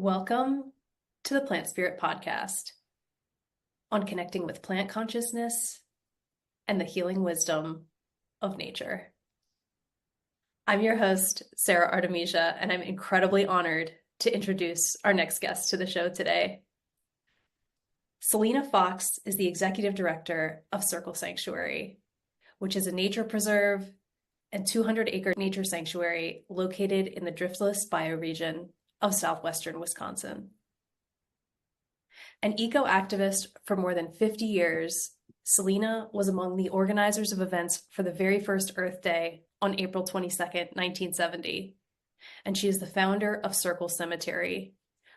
Welcome to the Plant Spirit Podcast on connecting with plant consciousness and the healing wisdom of nature. I'm your host, Sara Artemisia, and I'm incredibly honored to introduce our next guest to the show today. Selena Fox is the executive director of Circle Sanctuary, which is a nature preserve and 200-acre nature sanctuary located in the Driftless bioregion of southwestern Wisconsin. An eco-activist for more than 50 years, Selena was among the organizers of events for the very first Earth Day on April 22nd, 1970. And she is the founder of Circle Cemetery,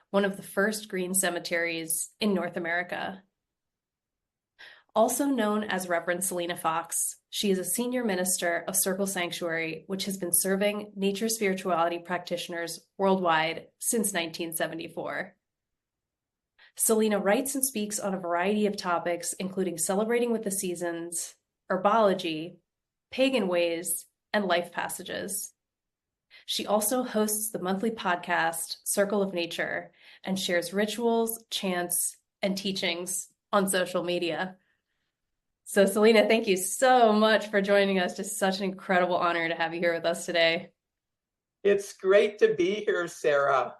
one of the first green cemeteries in North America. Also known as Reverend Selena Fox, she is a senior minister of Circle Sanctuary, which has been serving nature spirituality practitioners worldwide since 1974. Selena writes and speaks on a variety of topics, including celebrating with the seasons, herbology, pagan ways, and life passages. She also hosts the monthly podcast, Circle of Nature, and shares rituals, chants, and teachings on social media. So Selena, thank you so much for joining us. Just such an incredible honor to have you here with us today. It's great to be here, Sara.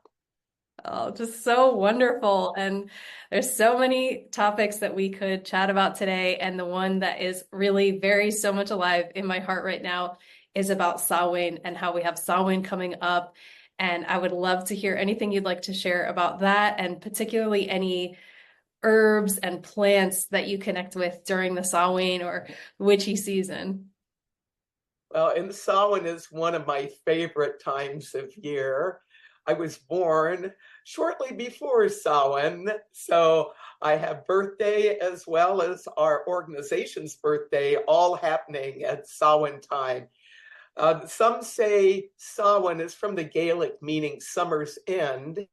Oh, just so wonderful. And there's so many topics that we could chat about today. And the one that is really very so much alive in my heart right now is about Samhain and how we have Samhain coming up. And I would love to hear anything you'd like to share about that, and particularly any herbs and plants that you connect with during the Samhain or witchy season. Well, and Samhain is one of my favorite times of year. I was born shortly before Samhain, so I have birthday as well as our organization's birthday all happening at Samhain time. Some say Samhain is from the Gaelic meaning summer's end,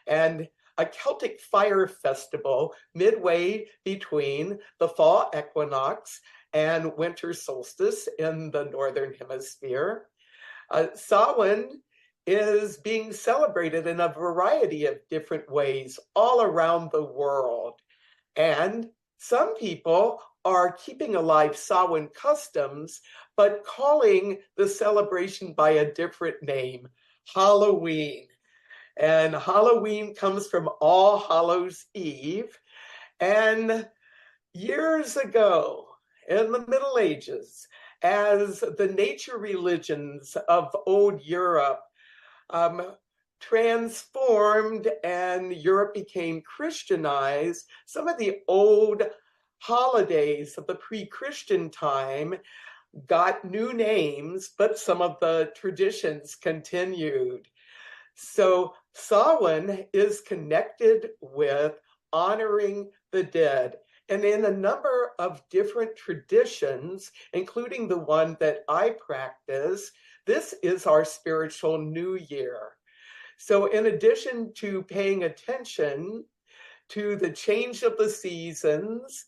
and a Celtic fire festival midway between the fall equinox and winter solstice in the Northern Hemisphere. Samhain is being celebrated in a variety of different ways all around the world. And some people are keeping alive Samhain customs, but calling the celebration by a different name, Halloween. And Halloween comes from All Hallows Eve. And years ago, in the Middle Ages, as the nature religions of old Europe transformed and Europe became Christianized, some of the old holidays of the pre-Christian time got new names, but some of the traditions continued. So Samhain is connected with honoring the dead. And in a number of different traditions, including the one that I practice, this is our spiritual new year. So in addition to paying attention to the change of the seasons,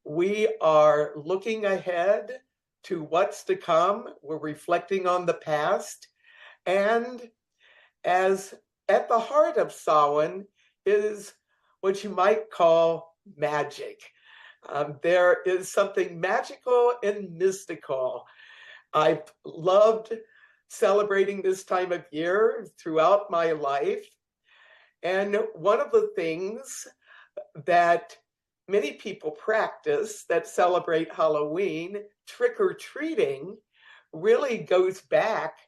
we are looking ahead to what's to come. We're reflecting on the past. And as at the heart of Samhain is what you might call magic. There is something magical and mystical. I've loved celebrating this time of year throughout my life. And one of the things that many people practice that celebrate Halloween, trick-or-treating, really goes back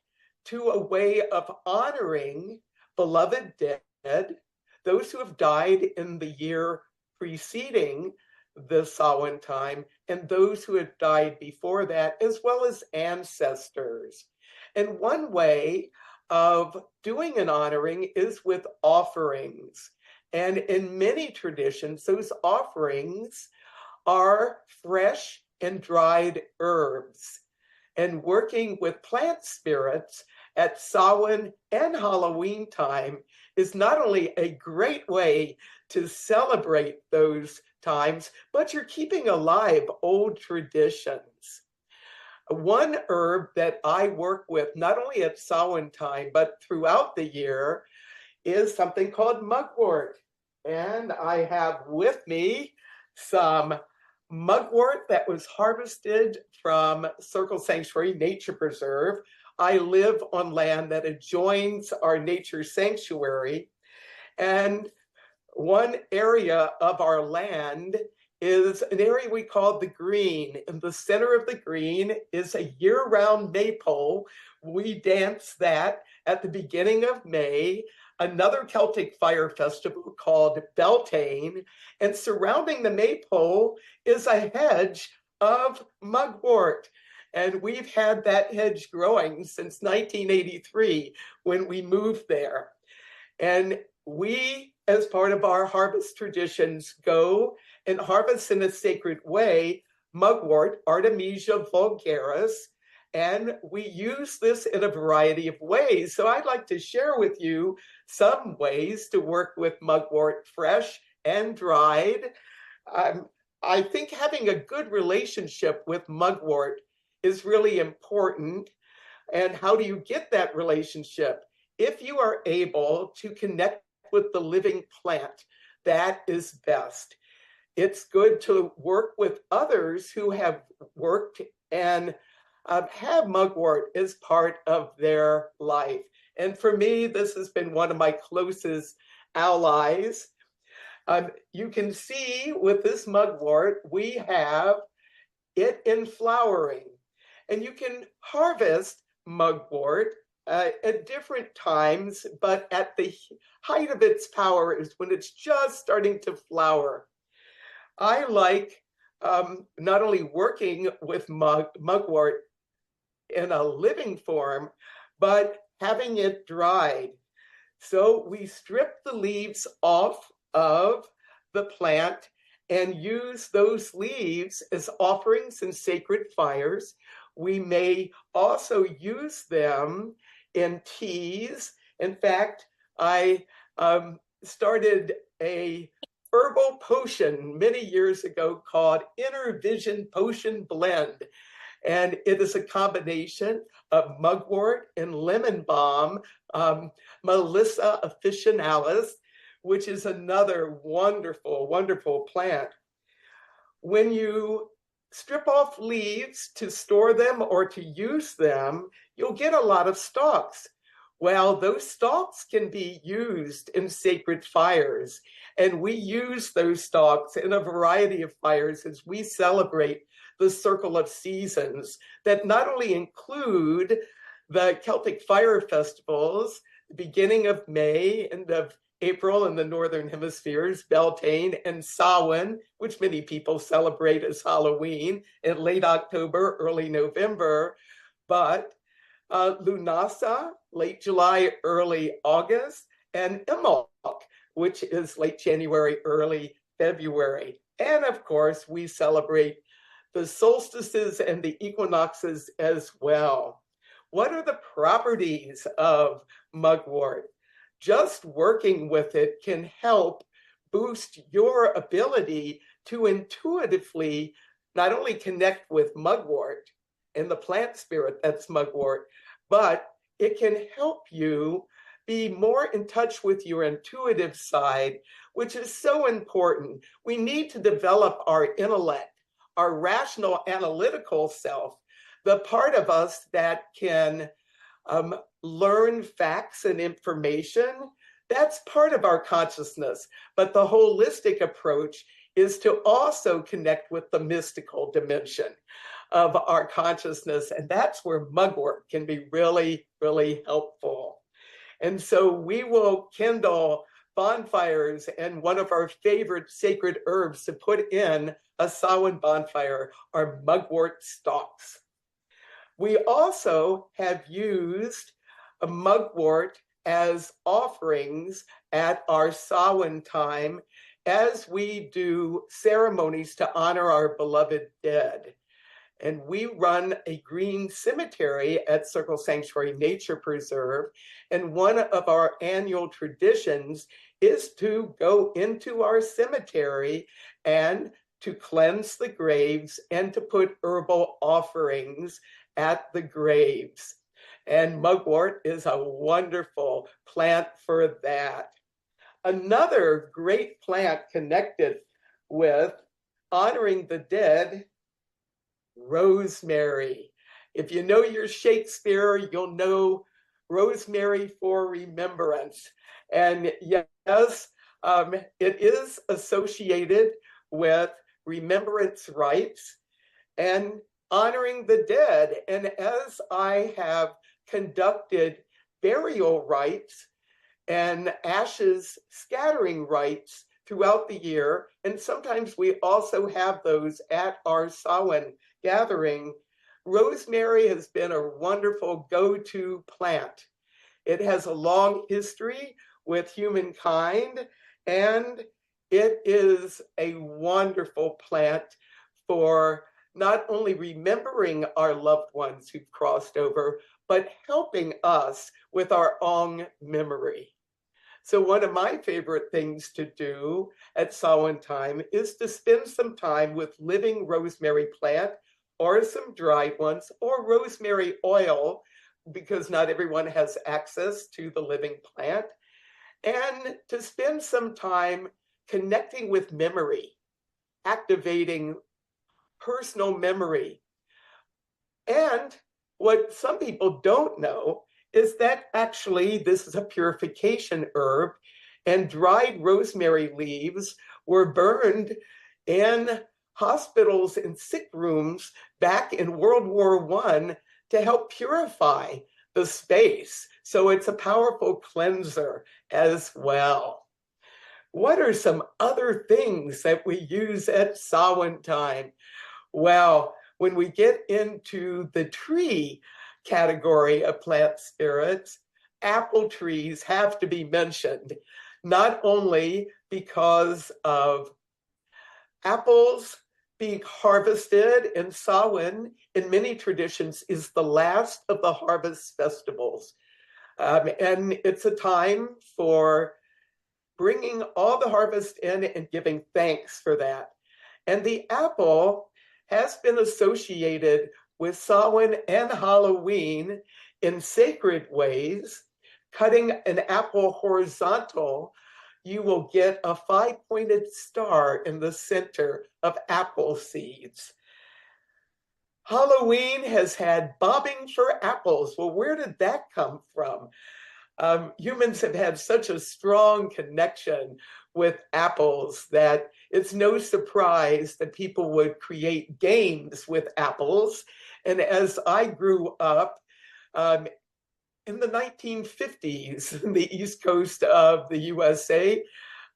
to a way of honoring beloved dead, those who have died in the year preceding the Samhain time, and those who had died before that, as well as ancestors. And one way of doing an honoring is with offerings. And in many traditions, those offerings are fresh and dried herbs. And working with plant spirits at Samhain and Halloween time is not only a great way to celebrate those times, but you're keeping alive old traditions. One herb that I work with, not only at Samhain time, but throughout the year, is something called mugwort. And I have with me some mugwort that was harvested from Circle Sanctuary Nature Preserve. I live on land that adjoins our nature sanctuary. And one area of our land is an area we call the green. In the center of the green is a year-round maypole. We dance that at the beginning of May, another Celtic fire festival called Beltane, and surrounding the maypole is a hedge of mugwort. And we've had that hedge growing since 1983 when we moved there. And we, as part of our harvest traditions, go and harvest in a sacred way mugwort, Artemisia vulgaris, and we use this in a variety of ways. So I'd like to share with you some ways to work with mugwort fresh and dried. I think having a good relationship with mugwort is really important. And how do you get that relationship? If you are able to connect with the living plant, that is best. It's good to work with others who have worked and have mugwort as part of their life. And for me, this has been one of my closest allies. You can see with this mugwort, we have it in flowering. And you can harvest mugwort at different times, but at the height of its power is when it's just starting to flower. I like not only working with mugwort in a living form, but having it dried. So we strip the leaves off of the plant and use those leaves as offerings in sacred fires. We may also use them in teas. In fact, I started a herbal potion many years ago called Inner Vision Potion Blend. And it is a combination of mugwort and lemon balm, Melissa officinalis, which is another wonderful, wonderful plant. When you strip off leaves to store them or to use them, you'll get a lot of stalks. Well, those stalks can be used in sacred fires, and we use those stalks in a variety of fires as we celebrate the circle of seasons that not only include the Celtic fire festivals, the beginning of May and of April in the Northern Hemispheres, Beltane and Samhain, which many people celebrate as Halloween in late October, early November, but Lunasa, late July, early August, and Imbolc, which is late January, early February. And of course, we celebrate the solstices and the equinoxes as well. What are the properties of mugwort? Just working with it can help boost your ability to intuitively not only connect with mugwort and the plant spirit that's mugwort, but it can help you be more in touch with your intuitive side, which is so important. We need to develop our intellect, our rational analytical self, the part of us that can learn facts and information. That's part of our consciousness. But the holistic approach is to also connect with the mystical dimension of our consciousness. And that's where mugwort can be really, really helpful. And so we will kindle bonfires, and one of our favorite sacred herbs to put in a Samhain bonfire are mugwort stalks. We also have used a mugwort as offerings at our Samhain time as we do ceremonies to honor our beloved dead. And we run a green cemetery at Circle Sanctuary Nature Preserve. And one of our annual traditions is to go into our cemetery and to cleanse the graves and to put herbal offerings at the graves. And mugwort is a wonderful plant for that. Another great plant connected with honoring the dead, rosemary. If you know your Shakespeare, you'll know Rosemary for remembrance. And yes, it is associated with remembrance rites and honoring the dead. And as I have conducted burial rites and ashes scattering rites throughout the year, and sometimes we also have those at our Samhain gathering, rosemary has been a wonderful go-to plant. It has a long history with humankind, and it is a wonderful plant for not only remembering our loved ones who've crossed over, but helping us with our own memory. So one of my favorite things to do at Samhain time is to spend some time with living rosemary plant or some dried ones or rosemary oil, because not everyone has access to the living plant, and to spend some time connecting with memory, activating personal memory. And what some people don't know is that actually this is a purification herb, and dried rosemary leaves were burned in hospitals and sick rooms back in World War I to help purify the space. So it's a powerful cleanser as well. What are some other things that we use at Samhain time? Well, when we get into the tree category of plant spirits, apple trees have to be mentioned, not only because of apples being harvested in Samhain, in many traditions, is the last of the harvest festivals. And it's a time for bringing all the harvest in and giving thanks for that. And the apple has been associated with Samhain and Halloween in sacred ways. Cutting an apple horizontal, you will get a 5-pointed star in the center of apple seeds. Halloween has had bobbing for apples. Well, where did that come from? Humans have had such a strong connection with apples that it's no surprise that people would create games with apples. And as I grew up in the 1950s in the East Coast of the USA,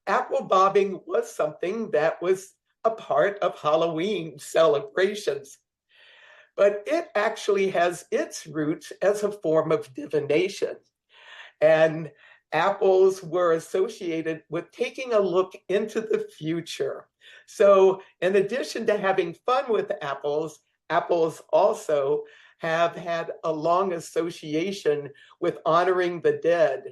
apple bobbing was something that was a part of Halloween celebrations. But it actually has its roots as a form of divination. And apples were associated with taking a look into the future. So in addition to having fun with apples, apples also have had a long association with honoring the dead.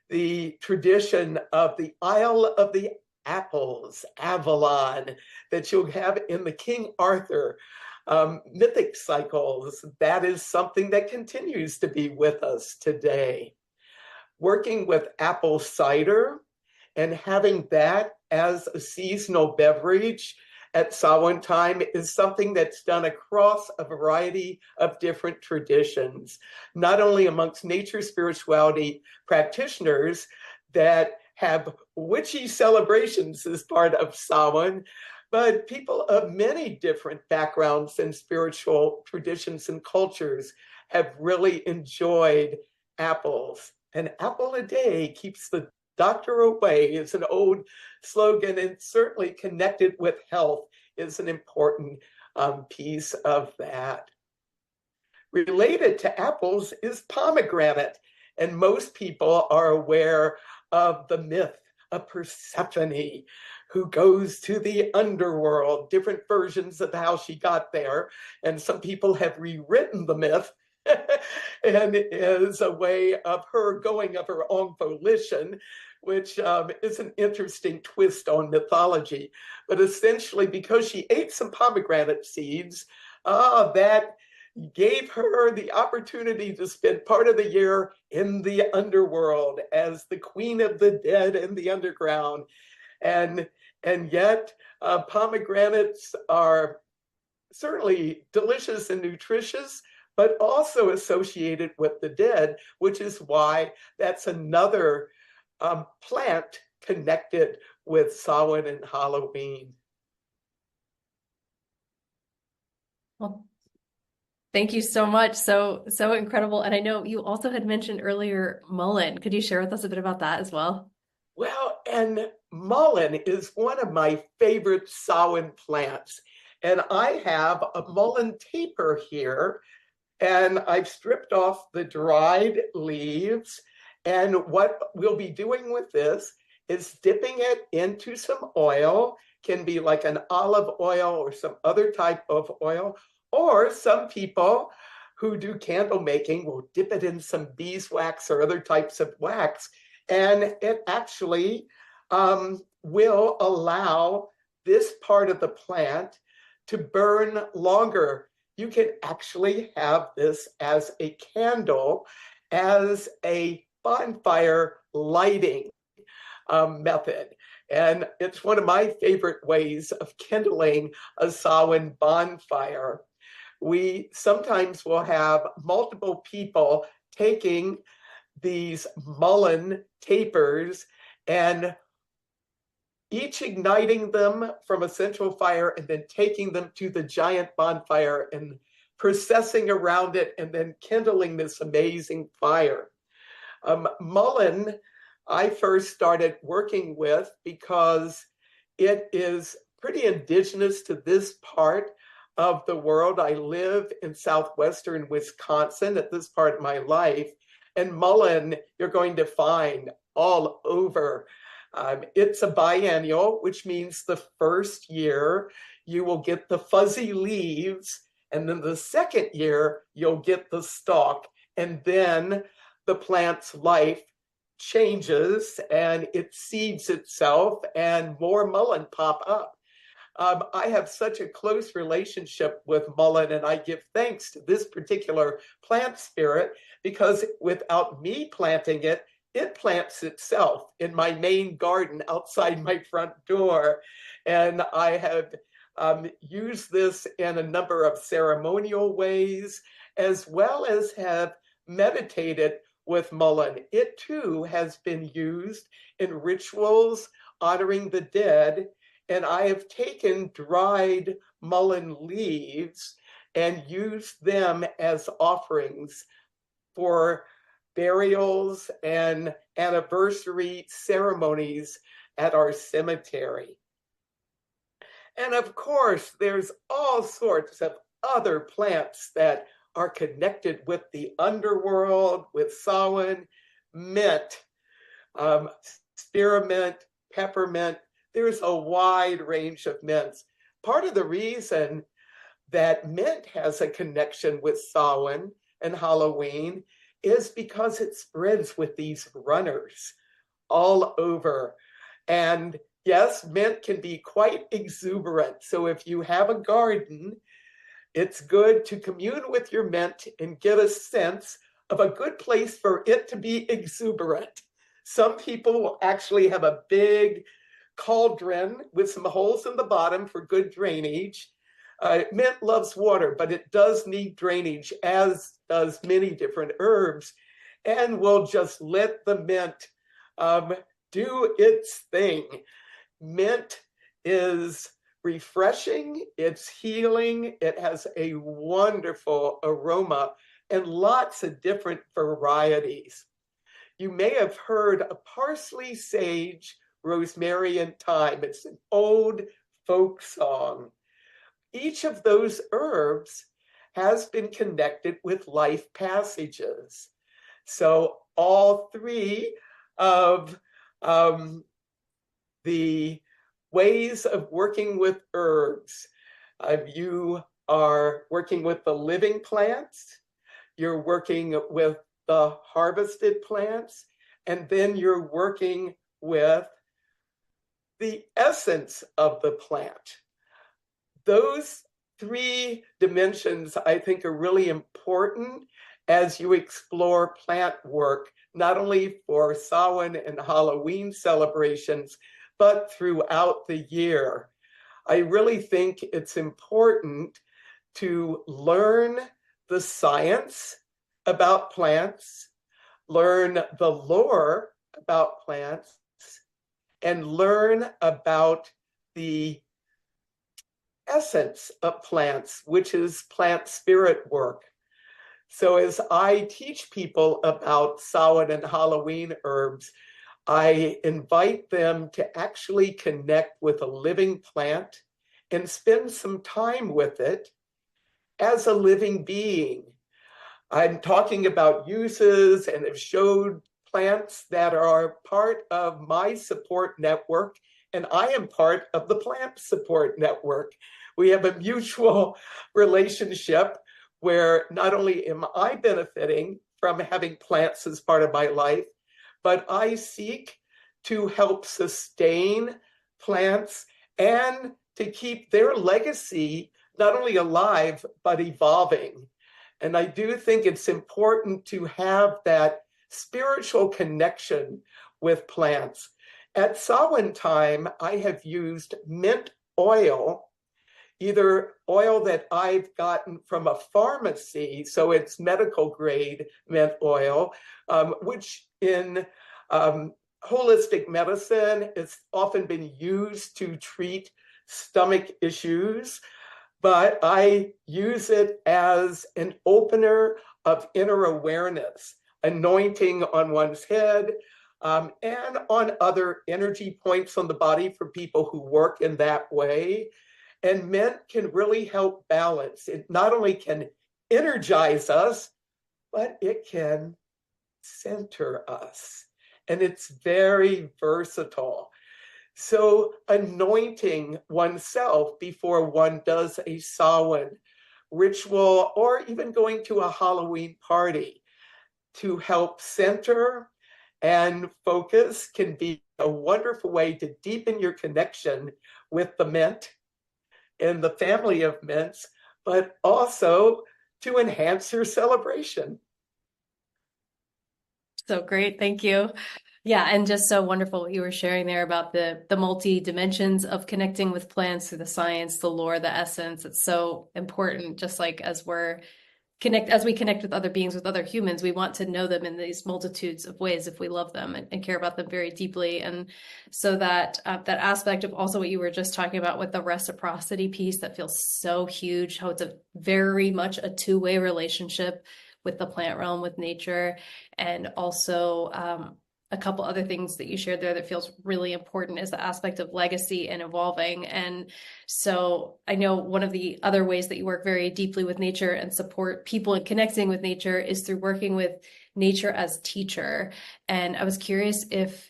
The tradition of the Isle of the Apples, Avalon, that you'll have in the King Arthur mythic cycles, that is something that continues to be with us today. Working with apple cider and having that as a seasonal beverage at Samhain time is something that's done across a variety of different traditions, not only amongst nature spirituality practitioners that have witchy celebrations as part of Samhain, but people of many different backgrounds and spiritual traditions and cultures have really enjoyed apples. An apple a day keeps the doctor away is an old slogan, and certainly connected with health is an important piece of that. Related to apples is pomegranate, and most people are aware of the myth of Persephone, who goes to the underworld, different versions of how she got there. And some people have rewritten the myth and is a way of her going of her own volition, which is an interesting twist on mythology. But essentially, because she ate some pomegranate seeds, that gave her the opportunity to spend part of the year in the underworld as the queen of the dead in the underground. And yet pomegranates are certainly delicious and nutritious, but also associated with the dead, which is why that's another plant connected with Samhain and Halloween. Well, thank you so much. So incredible. And I know you also had mentioned earlier mullein. Could you share with us a bit about that as well? Well, and mullein is one of my favorite Samhain plants. And I have a mullein taper here, and I've stripped off the dried leaves. And what we'll be doing with this is dipping it into some oil, can be like an olive oil or some other type of oil, or some people who do candle making will dip it in some beeswax or other types of wax. And it actually will allow this part of the plant to burn longer. You can actually have this as a candle, as a bonfire lighting method. And it's one of my favorite ways of kindling a Samhain bonfire. We sometimes will have multiple people taking these mullein tapers and each igniting them from a central fire and then taking them to the giant bonfire and processing around it and then kindling this amazing fire. Mullein, I first started working with because it is pretty indigenous to this part of the world. I live in southwestern Wisconsin at this part of my life, and mullein you're going to find all over. It's a biennial, which means the first year you will get the fuzzy leaves, and then the second year you'll get the stalk, and then the plant's life changes and it seeds itself and more mullein pop up. I have such a close relationship with mullein, and I give thanks to this particular plant spirit because without me planting it, it plants itself in my main garden outside my front door. And I have used this in a number of ceremonial ways, as well as have meditated with mullein. It too has been used in rituals honoring the dead. And I have taken dried mullein leaves and used them as offerings for burials and anniversary ceremonies at our cemetery. And of course, there's all sorts of other plants that are connected with the underworld, with Samhain, mint, spearmint, peppermint. There's a wide range of mints. Part of the reason that mint has a connection with Samhain and Halloween is because it spreads with these runners all over. And yes, mint can be quite exuberant. So if you have a garden, it's good to commune with your mint and get a sense of a good place for it to be exuberant. Some people will actually have a big cauldron with some holes in the bottom for good drainage. Mint loves water, but it does need drainage, as does many different herbs. And we'll just let the mint do its thing. Mint is refreshing, it's healing, it has a wonderful aroma and lots of different varieties. You may have heard of parsley, sage, rosemary, and thyme. It's an old folk song. Each of those herbs has been connected with life passages. So all three of the ways of working with herbs, you are working with the living plants, you're working with the harvested plants, and then you're working with the essence of the plant. Those three dimensions I think are really important as you explore plant work, not only for Samhain and Halloween celebrations, but throughout the year. I really think it's important to learn the science about plants, learn the lore about plants, and learn about the essence of plants, which is plant spirit work. So as I teach people about Samhain and Halloween herbs, I invite them to actually connect with a living plant and spend some time with it as a living being. I'm talking about uses and have showed plants that are part of my support network, and I am part of the plant support network. We have a mutual relationship where not only am I benefiting from having plants as part of my life, but I seek to help sustain plants and to keep their legacy not only alive, but evolving. And I do think it's important to have that spiritual connection with plants. At Samhain time, I have used mint oil, either oil that I've gotten from a pharmacy, so it's medical grade mint oil, which in holistic medicine has often been used to treat stomach issues, but I use it as an opener of inner awareness, anointing on one's head, and on other energy points on the body for people who work in that way. And mint can really help balance. It not only can energize us, but it can center us. And it's very versatile. So anointing oneself before one does a Samhain ritual or even going to a Halloween party to help center and focus can be a wonderful way to deepen your connection with the mint and the family of mints, but also to enhance your celebration. So great. Thank you. Yeah, and just so wonderful what you were sharing there about the multi dimensions of connecting with plants through the science, the lore, the essence. It's so important. Just like as we connect with other beings, with other humans, we want to know them in these multitudes of ways if we love them and care about them very deeply. And so that that aspect of also what you were just talking about with the reciprocity piece that feels so huge, how it's a very much a two-way relationship with the plant realm, with nature, and also a couple other things that you shared there that feels really important is the aspect of legacy and evolving. And so I know one of the other ways that you work very deeply with nature and support people in connecting with nature is through working with nature as teacher. And I was curious if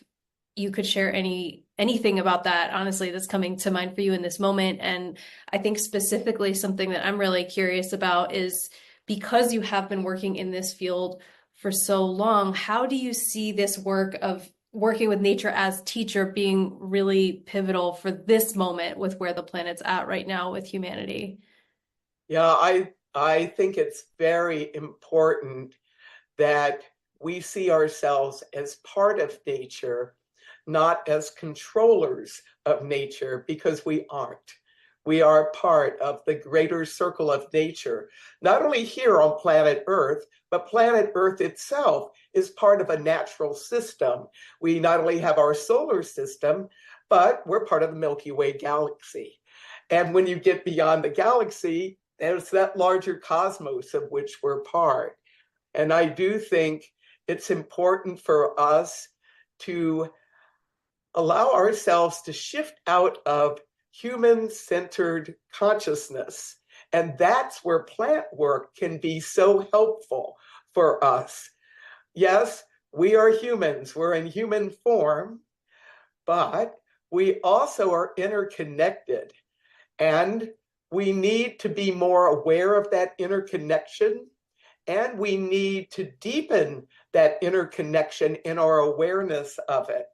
you could share anything about that, honestly, that's coming to mind for you in this moment. And I think specifically something that I'm really curious about is, because you have been working in this field for so long, how do you see this work of working with nature as teacher being really pivotal for this moment with where the planet's at right now with humanity? Yeah, I think it's very important that we see ourselves as part of nature, not as controllers of nature, because we aren't. We are part of the greater circle of nature, not only here on planet Earth, but planet Earth itself is part of a natural system. We not only have our solar system, but we're part of the Milky Way galaxy. And when you get beyond the galaxy, there's that larger cosmos of which we're part. And I do think it's important for us to allow ourselves to shift out of human-centered consciousness. And that's where plant work can be so helpful for us. Yes, we are humans, we're in human form, but we also are interconnected. And we need to be more aware of that interconnection, and we need to deepen that interconnection in our awareness of it.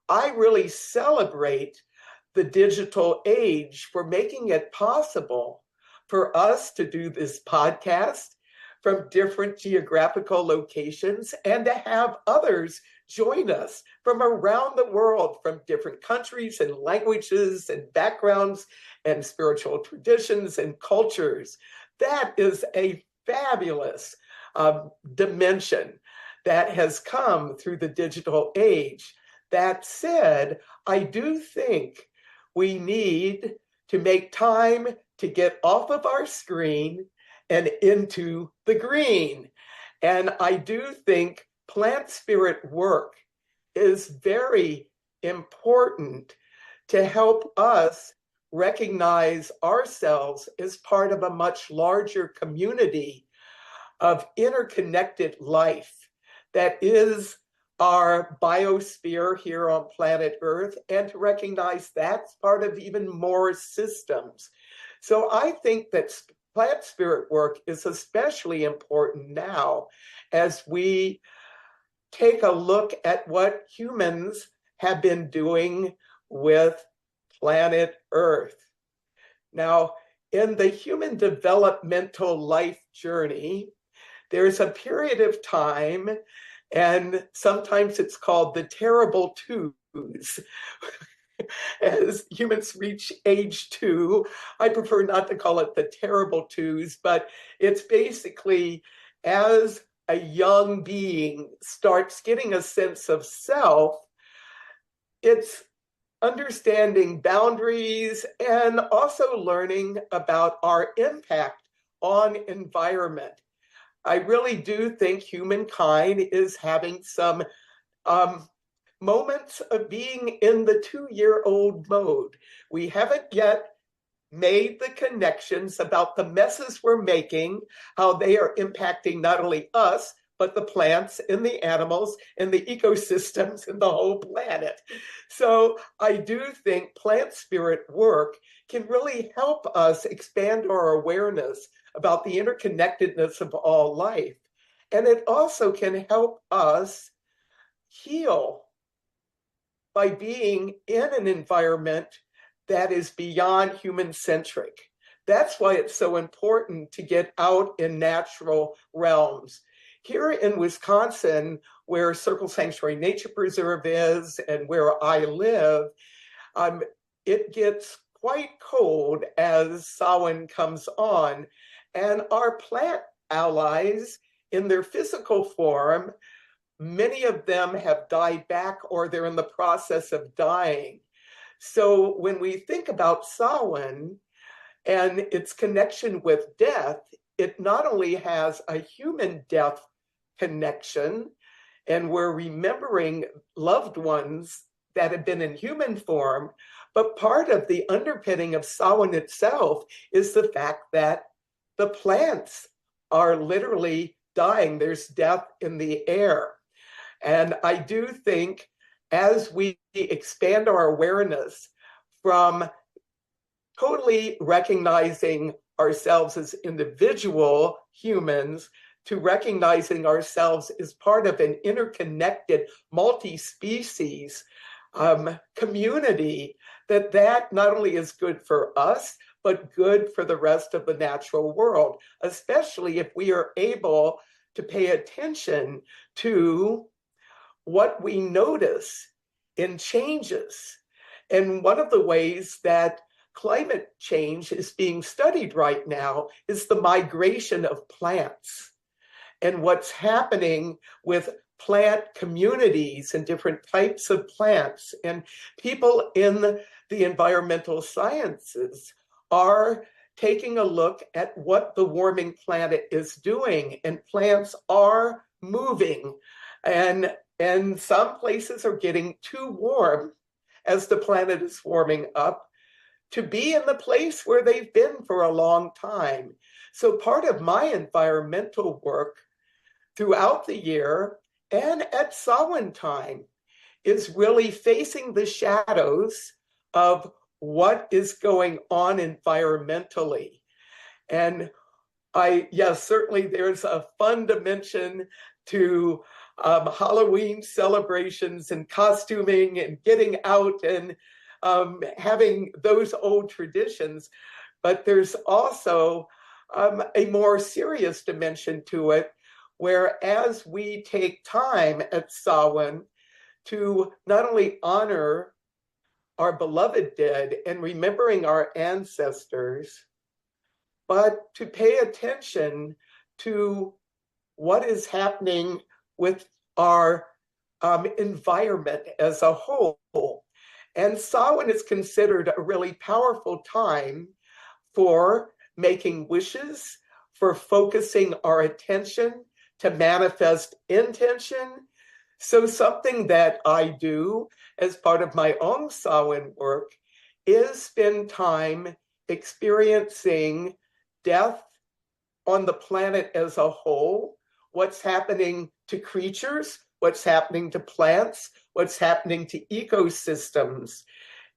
I really celebrate the digital age for making it possible for us to do this podcast from different geographical locations and to have others join us from around the world, from different countries and languages and backgrounds and spiritual traditions and cultures. That is a fabulous dimension that has come through the digital age. That said, I do think we need to make time to get off of our screen and into the green. And I do think plant spirit work is very important to help us recognize ourselves as part of a much larger community of interconnected life that is our biosphere here on planet Earth, and to recognize that's part of even more systems. So I think that plant spirit work is especially important now as we take a look at what humans have been doing with planet Earth. Now, in the human developmental life journey, there's a period of time, and sometimes it's called the terrible twos. As humans reach age 2, I prefer not to call it the terrible twos, but it's basically as a young being starts getting a sense of self, it's understanding boundaries and also learning about our impact on environment. I really do think humankind is having some moments of being in the 2-year-old mode. We haven't yet made the connections about the messes we're making, how they are impacting not only us, but the plants and the animals and the ecosystems and the whole planet. So I do think plant spirit work can really help us expand our awareness about the interconnectedness of all life. And it also can help us heal by being in an environment that is beyond human-centric. That's why it's so important to get out in natural realms. Here in Wisconsin, where Circle Sanctuary Nature Preserve is and where I live, it gets quite cold as Samhain comes on, and our plant allies in their physical form, many of them have died back or they're in the process of dying. So when we think about Samhain and its connection with death, it not only has a human death connection, and we're remembering loved ones that have been in human form, but part of the underpinning of Samhain itself is the fact that the plants are literally dying. There's death in the air. And I do think as we expand our awareness from totally recognizing ourselves as individual humans to recognizing ourselves as part of an interconnected multi-species community, that not only is good for us, but good for the rest of the natural world, especially if we are able to pay attention to what we notice in changes. And one of the ways that climate change is being studied right now is the migration of plants and what's happening with plant communities and different types of plants. And people in the environmental sciences are taking a look at what the warming planet is doing, and plants are moving. And some places are getting too warm as the planet is warming up to be in the place where they've been for a long time. So part of my environmental work throughout the year and at Samhain time is really facing the shadows of what is going on environmentally. And yes, certainly there's a fun dimension to Halloween celebrations and costuming and getting out and having those old traditions. but there's also a more serious dimension to it, where as we take time at Samhain to not only honor our beloved dead and remembering our ancestors, but to pay attention to what is happening with our environment as a whole. And Samhain is considered a really powerful time for making wishes, for focusing our attention to manifest intention. So something that I do as part of my own Samhain work is spend time experiencing death on the planet as a whole, what's happening to creatures, what's happening to plants, what's happening to ecosystems.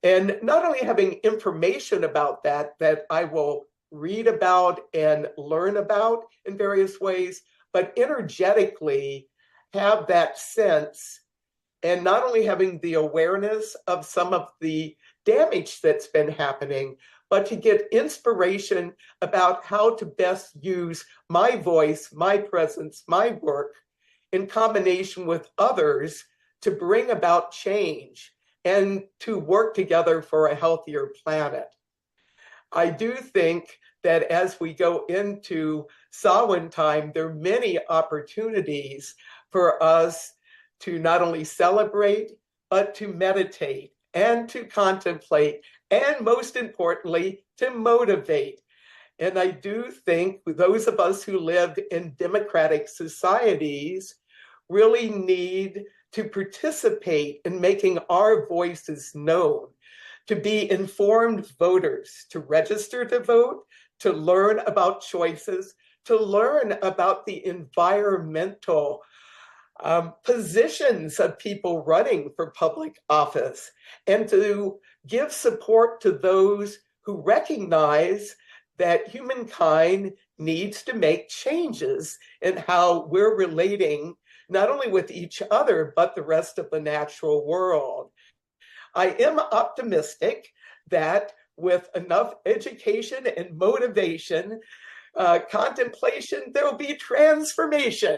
And not only having information about that I will read about and learn about in various ways, but energetically have that sense, and not only having the awareness of some of the damage that's been happening, but to get inspiration about how to best use my voice, my presence, my work in combination with others to bring about change and to work together for a healthier planet. I do think that as we go into Samhain time, there are many opportunities for us to not only celebrate, but to meditate and to contemplate, and most importantly, to motivate. And I do think those of us who live in democratic societies really need to participate in making our voices known, to be informed voters, to register to vote, to learn about choices, to learn about the environmental positions of people running for public office, and to give support to those who recognize that humankind needs to make changes in how we're relating not only with each other, but the rest of the natural world. I am optimistic that with enough education and motivation, contemplation, there will be transformation,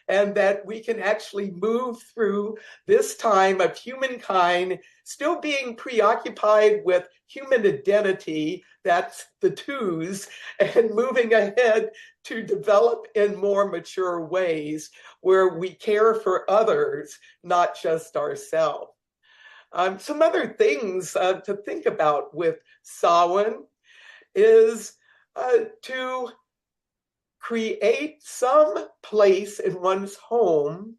and that we can actually move through this time of humankind still being preoccupied with human identity, that's the twos, and moving ahead to develop in more mature ways where we care for others, not just ourselves. Some other things to think about with Samhain is to create some place in one's home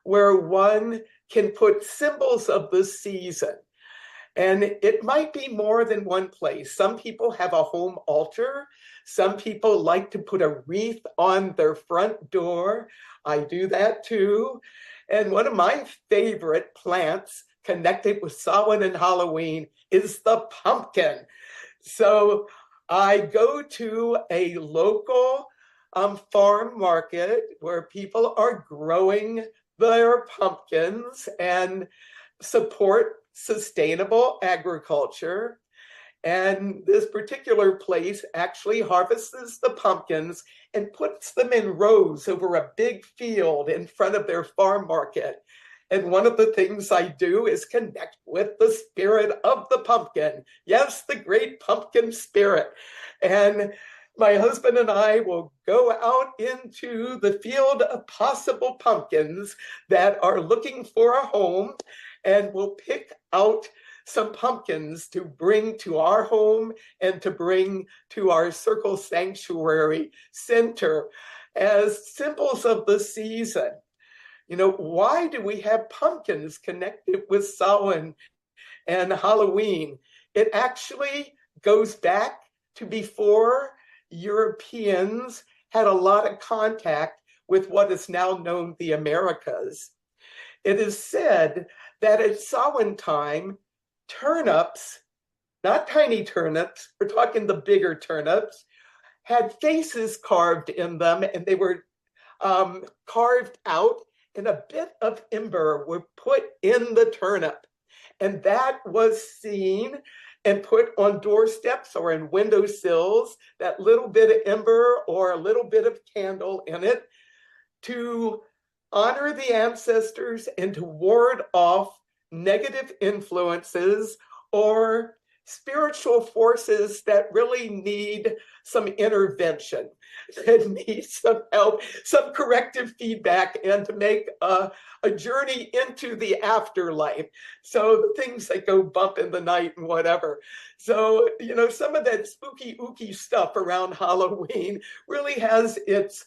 where one can put symbols of the season. And it might be more than one place. Some people have a home altar. Some people like to put a wreath on their front door. I do that too. And one of my favorite plants connected with Samhain and Halloween is the pumpkin. So I go to a local farm market where people are growing their pumpkins and support sustainable agriculture. And this particular place actually harvests the pumpkins and puts them in rows over a big field in front of their farm market. And one of the things I do is connect with the spirit of the pumpkin. Yes, the great pumpkin spirit. And my husband and I will go out into the field of possible pumpkins that are looking for a home, and we'll pick out some pumpkins to bring to our home and to bring to our Circle Sanctuary Center as symbols of the season. You know, why do we have pumpkins connected with Samhain and Halloween? It actually goes back to before Europeans had a lot of contact with what is now known the Americas. It is said that at Samhain time, turnips, not tiny turnips, we're talking the bigger turnips, had faces carved in them, and they were carved out, and a bit of ember were put in the turnip. And that was seen and put on doorsteps or in windowsills that little bit of ember or a little bit of candle in it to honor the ancestors and to ward off negative influences or spiritual forces that really need some intervention, that need some help, some corrective feedback, and to make a journey into the afterlife. So the things that go bump in the night and whatever. So, some of that spooky, ooky stuff around Halloween really has its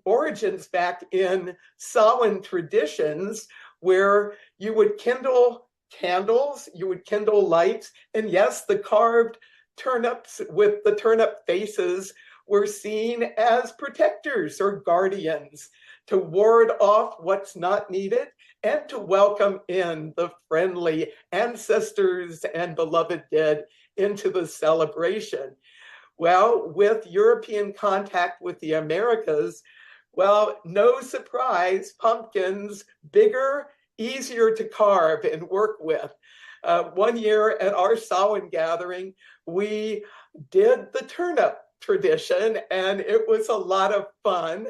origins back in Samhain traditions, where you would kindle candles, you would kindle lights, and yes, the carved turnips with the turnip faces were seen as protectors or guardians to ward off what's not needed and to welcome in the friendly ancestors and beloved dead into the celebration. Well, with European contact with the Americas, well, no surprise, pumpkins, bigger, easier to carve and work with. One year at our Samhain gathering, we did the turnip tradition, and it was a lot of fun.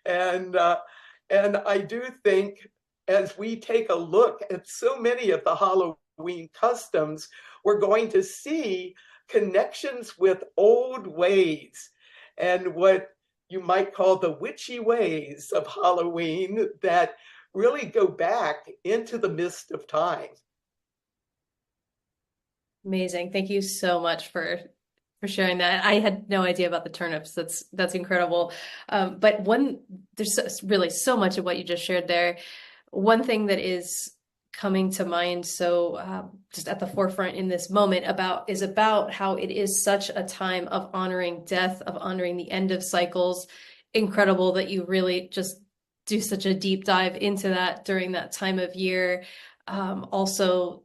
And I do think as we take a look at so many of the Halloween customs, we're going to see connections with old ways and what you might call the witchy ways of Halloween that really go back into the mist of time. Amazing. Thank you so much for sharing that. I had no idea about the turnips. That's incredible. But there's really so much of what you just shared there. One thing that is coming to mind just at the forefront in this moment is about how it is such a time of honoring death, of honoring the end of cycles. Incredible that you really just do such a deep dive into that during that time of year. Also,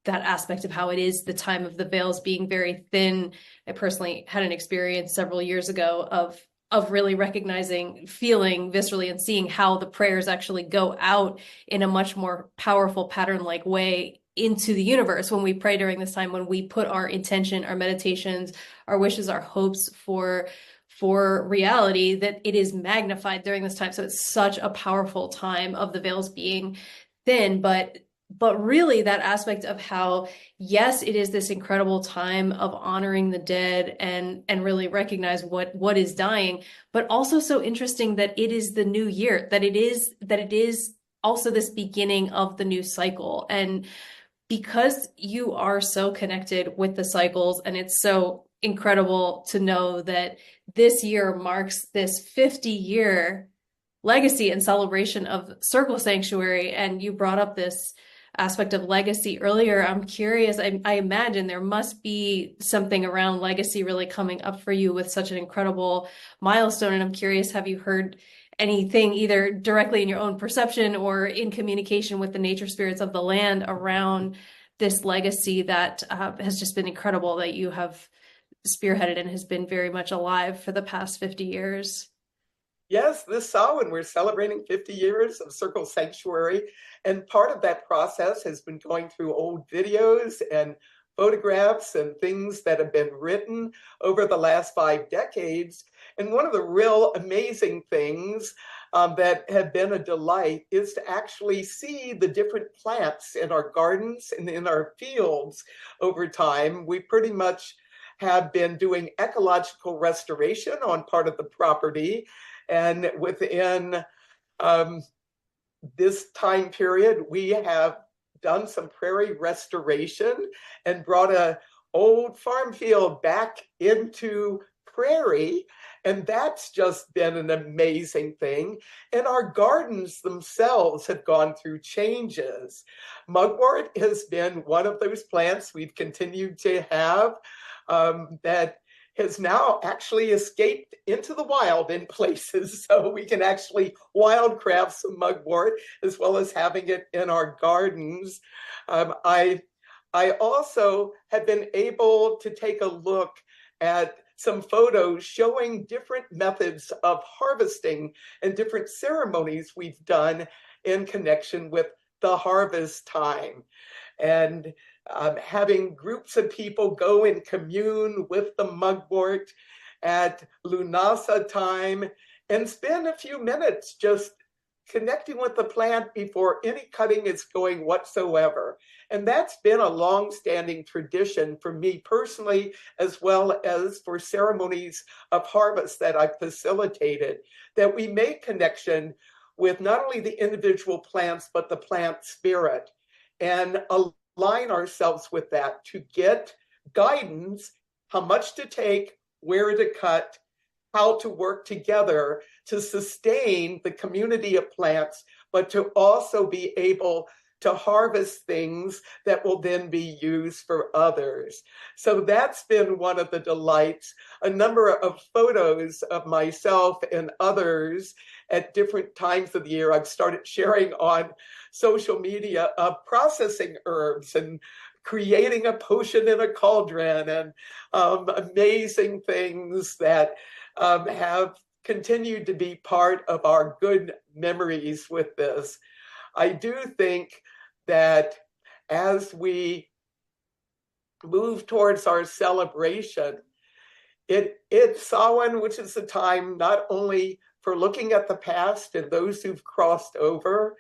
that aspect of how it is the time of the veils being very thin. I personally had an experience several years ago of really recognizing, feeling viscerally and seeing how the prayers actually go out in a much more powerful pattern-like way into the universe when we pray during this time, when we put our intention, our meditations, our wishes, our hopes for reality, that it is magnified during this time. So it's such a powerful time of the veils being thin, but really that aspect of how, yes, it is this incredible time of honoring the dead and really recognize what is dying, but also so interesting that it is the new year, that it is also this beginning of the new cycle. And because you are so connected with the cycles, and it's so incredible to know that this year marks this 50-year legacy and celebration of Circle Sanctuary, and you brought up this aspect of legacy earlier. I'm curious, I imagine there must be something around legacy really coming up for you with such an incredible milestone. And I'm curious, have you heard anything either directly in your own perception or in communication with the nature spirits of the land around this legacy that has just been incredible, that you have spearheaded and has been very much alive for the past 50 years? Yes, this Samhain, we're celebrating 50 years of Circle Sanctuary. And part of that process has been going through old videos and photographs and things that have been written over the last 5 decades. And one of the real amazing things that have been a delight is to actually see the different plants in our gardens and in our fields over time. We pretty much have been doing ecological restoration on part of the property. And within this time period, we have done some prairie restoration and brought an old farm field back into prairie. And that's just been an amazing thing. And our gardens themselves have gone through changes. Mugwort has been one of those plants we've continued to have that has now actually escaped into the wild in places. So we can actually wildcraft some mugwort as well as having it in our gardens. I also have been able to take a look at some photos showing different methods of harvesting and different ceremonies we've done in connection with the harvest time. and having groups of people go and commune with the mugwort at Lunasa time and spend a few minutes just connecting with the plant before any cutting is going whatsoever. And that's been a long-standing tradition for me personally, as well as for ceremonies of harvest that I've facilitated, that we make connection with not only the individual plants, but the plant spirit, and align ourselves with that to get guidance, how much to take, where to cut, how to work together to sustain the community of plants, but to also be able to harvest things that will then be used for others. So that's been one of the delights. A number of photos of myself and others at different times of the year I've started sharing on social media of processing herbs and creating a potion in a cauldron, and amazing things that have continued to be part of our good memories with this. I do think that as we move towards our celebration, it's Samhain, which is a time not only for looking at the past and those who've crossed over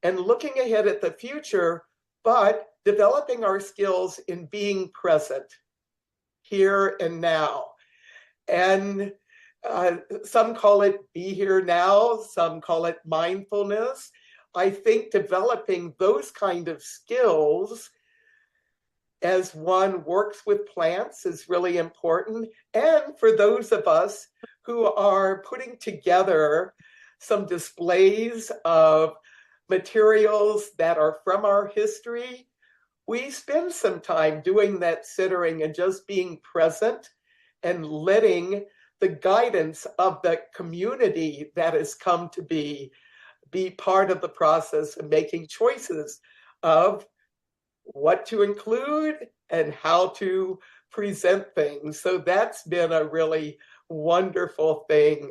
and looking ahead at the future, but developing our skills in being present here and now. And some call it be here now, some call it mindfulness. I think developing those kind of skills as one works with plants is really important. And for those of us who are putting together some displays of materials that are from our history, we spend some time doing that centering and just being present and letting the guidance of the community that has come to be part of the process and making choices of what to include and how to present things. So that's been a really wonderful thing.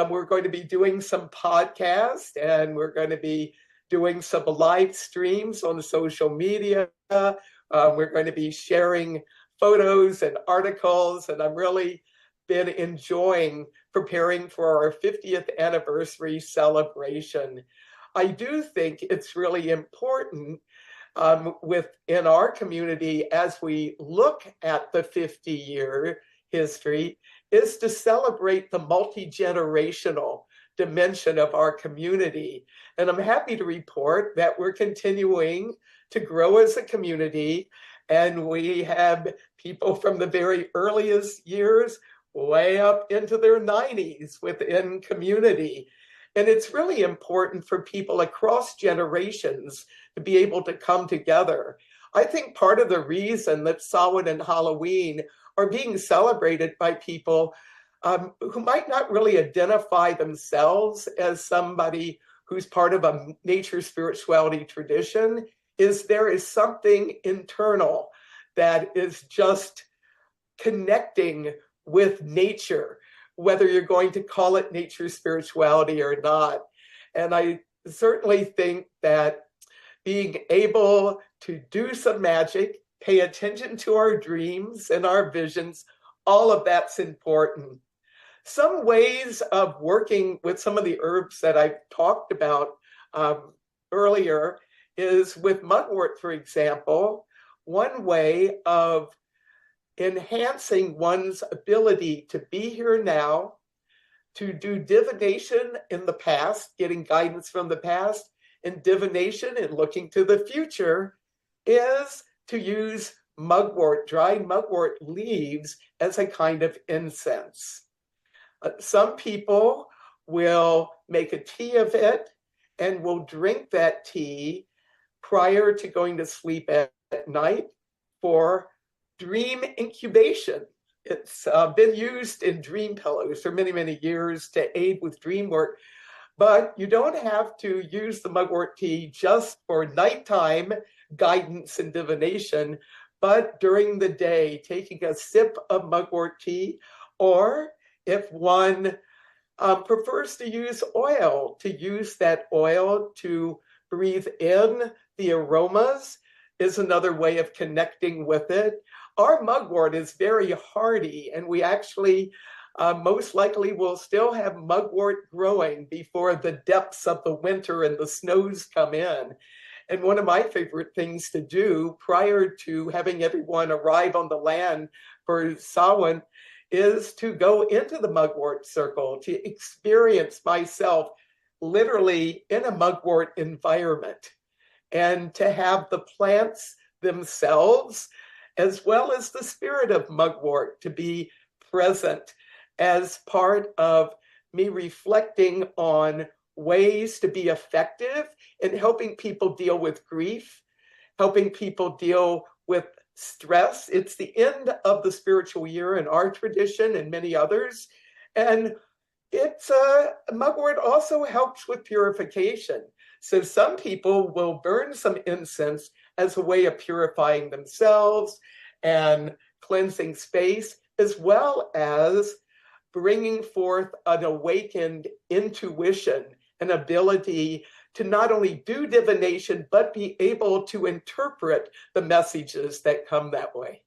We're going to be doing some podcasts, and we're going to be doing some live streams on social media. We're going to be sharing photos and articles, and I'm really been enjoying preparing for our 50th anniversary celebration. I do think it's really important within our community, as we look at the 50-year history, is to celebrate the multi-generational dimension of our community. And I'm happy to report that we're continuing to grow as a community, and we have people from the very earliest years way up into their 90s within community. And it's really important for people across generations to be able to come together. I think part of the reason that Samhain and Halloween are being celebrated by people who might not really identify themselves as somebody who's part of a nature spirituality tradition is there is something internal that is just connecting with nature, whether you're going to call it nature spirituality or not. And I certainly think that being able to do some magic, pay attention to our dreams and our visions, all of that's important. Some ways of working with some of the herbs that I talked about earlier is with mugwort, for example. One way of enhancing one's ability to be here now, to do divination in the past, getting guidance from the past, and divination and looking to the future, is to use mugwort, dried mugwort leaves, as a kind of incense. Some people will make a tea of it and will drink that tea prior to going to sleep at night for dream incubation. It's been used in dream pillows for many, many years to aid with dream work. But you don't have to use the mugwort tea just for nighttime guidance and divination, but during the day, taking a sip of mugwort tea, or if one prefers to use oil, to use that oil to breathe in the aromas is another way of connecting with it. Our mugwort is very hardy, and we actually most likely will still have mugwort growing before the depths of the winter and the snows come in. And one of my favorite things to do prior to having everyone arrive on the land for Samhain is to go into the mugwort circle, to experience myself literally in a mugwort environment, and to have the plants themselves, as well as the spirit of mugwort, to be present as part of me reflecting on ways to be effective in helping people deal with grief, helping people deal with stress. It's the end of the spiritual year in our tradition and many others. And it's mugwort also helps with purification. So some people will burn some incense as a way of purifying themselves and cleansing space, as well as bringing forth an awakened intuition, an ability to not only do divination, but be able to interpret the messages that come that way.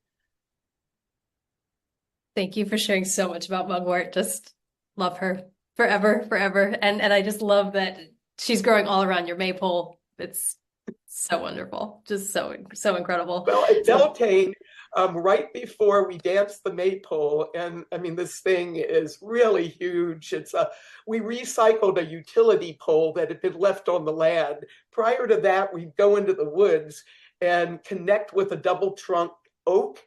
Thank you for sharing so much about Mugwort. Just love her forever, forever. And I just love that she's growing all around your maypole. It's so wonderful. Just so incredible. Well, at Beltane, right before we danced the maypole, and I mean, this thing is really huge. We recycled a utility pole that had been left on the land. Prior to that, we'd go into the woods and connect with a double trunk oak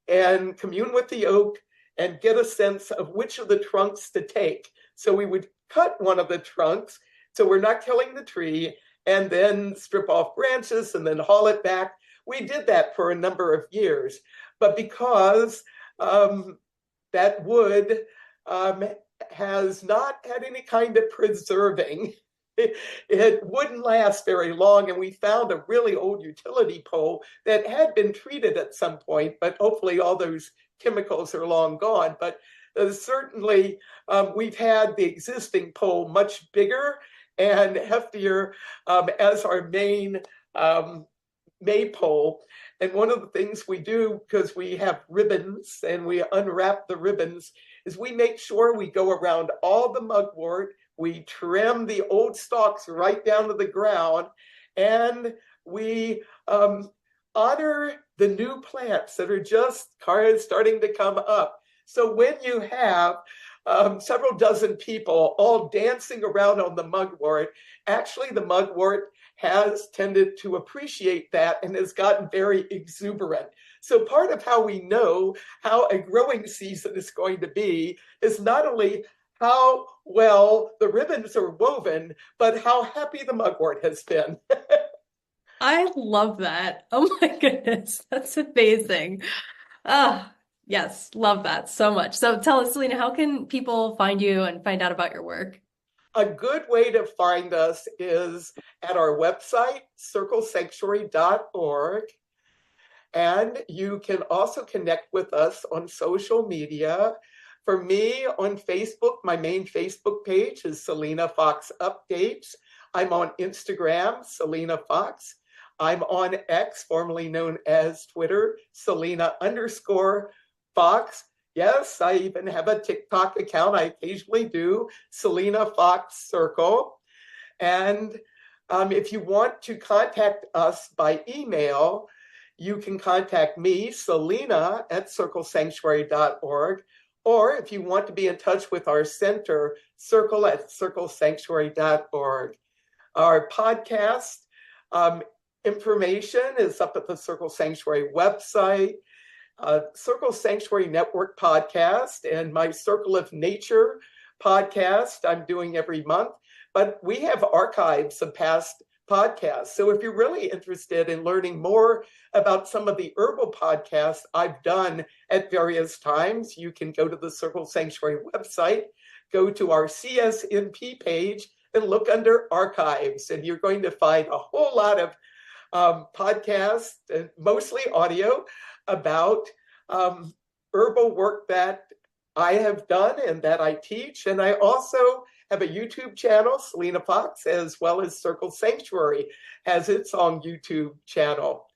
and commune with the oak and get a sense of which of the trunks to take. So we would cut one of the trunks, so we're not killing the tree, and then strip off branches and then haul it back. We did that for a number of years. But because that wood has not had any kind of preserving, it wouldn't last very long. And we found a really old utility pole that had been treated at some point, but hopefully all those chemicals are long gone. But certainly we've had the existing pole much bigger and heftier as our main maypole. And one of the things we do, because we have ribbons and we unwrap the ribbons, is we make sure we go around all the mugwort, we trim the old stalks right down to the ground, and we honor the new plants that are just starting to come up. So when you have several dozen people all dancing around on the mugwort, actually the mugwort has tended to appreciate that and has gotten very exuberant. So part of how we know how a growing season is going to be is not only how well the ribbons are woven, but how happy the mugwort has been. I love that. Oh my goodness, that's amazing. Ah, yes, love that so much. So tell us, Selena, how can people find you and find out about your work? A good way to find us is at our website, circlesanctuary.org. And you can also connect with us on social media. For me, on Facebook, my main Facebook page is Selena Fox Updates. I'm on Instagram, Selena Fox. I'm on X, formerly known as Twitter, Selena_Fox. Yes, I even have a TikTok account. I occasionally do, Selena Fox Circle. And if you want to contact us by email, you can contact me, Selena, at circlesanctuary.org. Or if you want to be in touch with our center, circle@circlesanctuary.org. Our podcast information is up at the Circle Sanctuary website. Circle Sanctuary Network podcast and my Circle of Nature podcast I'm doing every month. But we have archives of past podcasts. So if you're really interested in learning more about some of the herbal podcasts I've done at various times, you can go to the Circle Sanctuary website, go to our CSNP page, and look under archives. And you're going to find a whole lot of podcasts, mostly audio, about herbal work that I have done and that I teach. And I also have a YouTube channel, Selena Fox, as well as Circle Sanctuary has its own YouTube channel.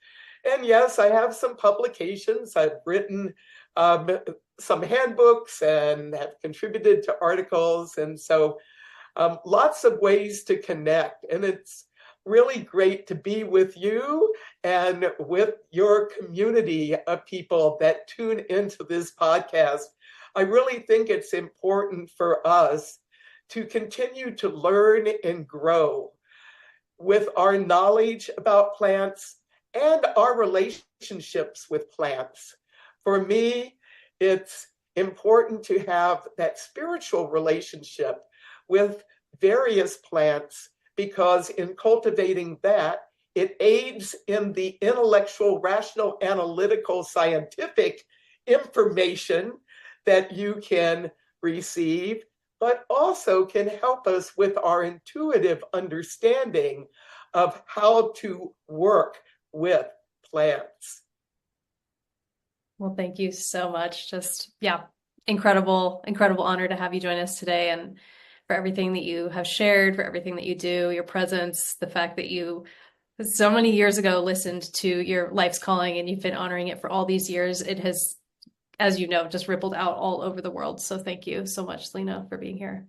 And yes, I have some publications. I've written some handbooks and have contributed to articles. And so lots of ways to connect. And it's really great to be with you and with your community of people that tune into this podcast. I really think it's important for us to continue to learn and grow with our knowledge about plants and our relationships with plants. For me, it's important to have that spiritual relationship with various plants because in cultivating that, it aids in the intellectual, rational, analytical, scientific information that you can receive, but also can help us with our intuitive understanding of how to work with plants. Well, thank you so much. Just, yeah, incredible, incredible honor to have you join us today and for everything that you have shared, for everything that you do, your presence, the fact that you so many years ago listened to your life's calling and you've been honoring it for all these years. It has, as you know, just rippled out all over the world. So thank you so much, Selena, for being here.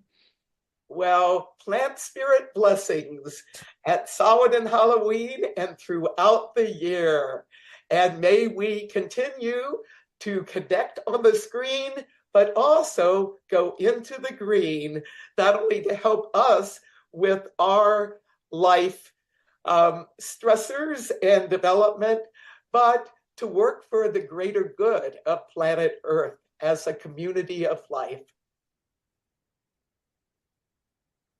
Well, plant spirit blessings at Samhain and Halloween and throughout the year. And may we continue to connect on the screen, but also go into the green, not only to help us with our life stressors and development, but to work for the greater good of planet Earth as a community of life.